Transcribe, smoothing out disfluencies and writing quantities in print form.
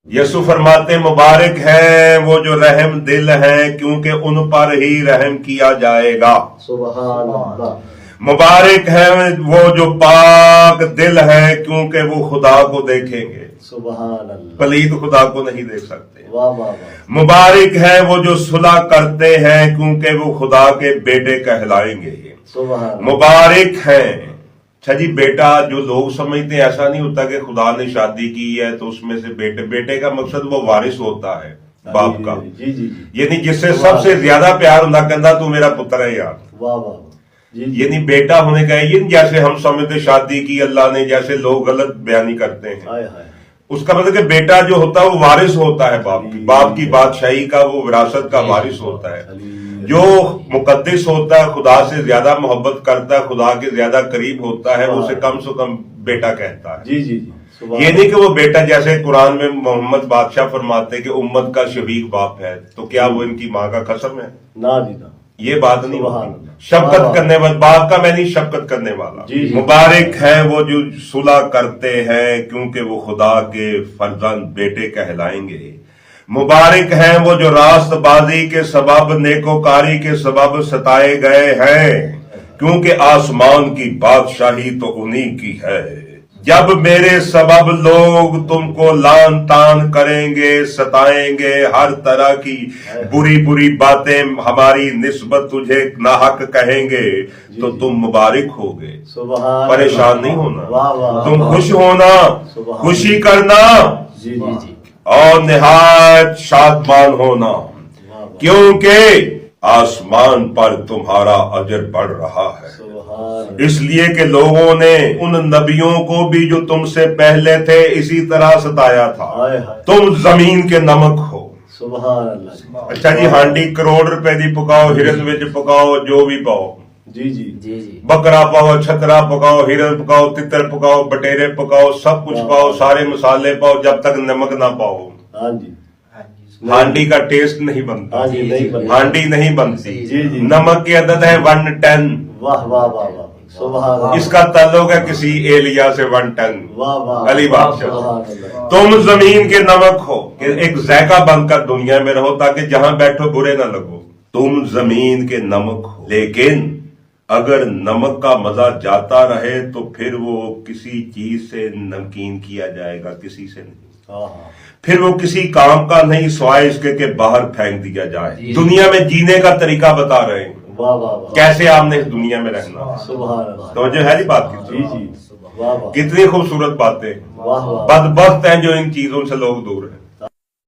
यसु फरमाते मुबारक है वो जो रहम दिल है क्योंकि उन पर ही रहम किया जाएगा। सुभान अल्लाह। मुबारक है वो जो पाक दिल है क्योंकि वो खुदा को देखेंगे। सुभान अल्लाह। पलीद खुदा को नहीं देख सकते। वाह वाह वाह। मुबारक है वो जो सुलह करते हैं क्योंकि वो खुदा के बेटे कहलाएंगे। सुभान। मुबारक है। अच्छा जी, बेटा जो लोग समझते हैं, ऐसा नहीं होता कि खुदा ने शादी की है तो उसमें से बेटे का मकसद वो वारिस होता है बाप का। जी जी जी। यानी जिससे सबसे ज्यादा प्यार होना, कहता तू मेरा पुत्र है यार। वाह वाह। यानी बेटा होने का ये नहीं जैसे हम समझते शादी की अल्लाह ने, जैसे लोग गलत बयानी करते हैं। हाय हाय। उसका मतलब कि बेटा जो होता है वो वारिस होता है बाप की बादशाही का, वो विरासत का वारिस होता है। जो मुकद्दस होता है, खुदा से ज्यादा मोहब्बत करता है, खुदा के ज्यादा करीब होता है, उसे कम से कम बेटा कहता है। जी जी जी। ये नहीं कि वो बेटा, जैसे कुरान में मोहम्मद बादशाह फरमाते हैं कि उम्मत का शफीक बाप है, तो क्या वो इनकी माँ का कसम है? ना जी ना, ये बात नहीं सुभान होती। शफकत करने वाला बाप का, मैं नहीं, शफकत करने वाला। मुबारक है वो जो सुलह करते हैं क्योंकि वो खुदा के फर्जंद बेटे कहलाएंगे। मुबारक है वो जो रास्तबाजी के सबब, नेकोकारी के सबब सताए गए हैं क्योंकि आसमान की बादशाही तो उन्हीं की है। जब मेरे सबब लोग तुमको लान तान करेंगे, सताएंगे, हर तरह की बुरी बुरी बातें हमारी निस्बत तुझे नाहक कहेंगे, तो तुम मुबारक होगे। परेशान नहीं होना, तुम खुश होना, खुशी करना और निहायत शादमान होना, क्योंकि आसमान पर तुम्हारा अजर बढ़ रहा है। इसलिए कि लोगों ने उन नबियों को भी जो तुमसे पहले थे इसी तरह सताया था। तुम जमीन के नमक हो। सुभान अल्लाह। अच्छा जी, हांडी करोड़ रुपए दी पकाओ, हिरन विच पकाओ, जो भी पाओ, जी जी जी जी, बकरा पाओ, छतरा पकाओ, हिरन पकाओ, तितर पकाओ, बटेरे पकाओ, सब कुछ पाओ, सारे मसाले पाओ, जब तक नमक ना पाओ हाँ जी हांडी का टेस्ट नहीं बनता। हांडी नहीं बनती। जी जी। नमक की आदत है 110। वाह वाह वाह वाह। सुभान। इसका ताल्लुक है किसी एलिया से 110। वाह वाह। अली बादशाह, तुम जमीन के नमक हो कि एक जायका बनकर दुनिया में रहो ताकि जहां बैठो बुरे ना लगो। तुम जमीन के नमक हो, लेकिन अगर नमक का मजा जाता रहे तो फिर वो किसी चीज से नमकीन किया जाएगा, किसी से नहीं। फिर वो किसी काम का नहीं सिवाय इसके के बाहर फेंक दिया जाए। दुनिया में जीने का तरीका बता रहे हैं। वाह वाह वाह। कैसे आपने इस दुनिया में रहना। तो जो है जी बात की, जी जी, वाह वाह, कितनी खूबसूरत बातें। वाह वाह। बदबख्त हैं जो इन चीजों से लोग दूर हैं।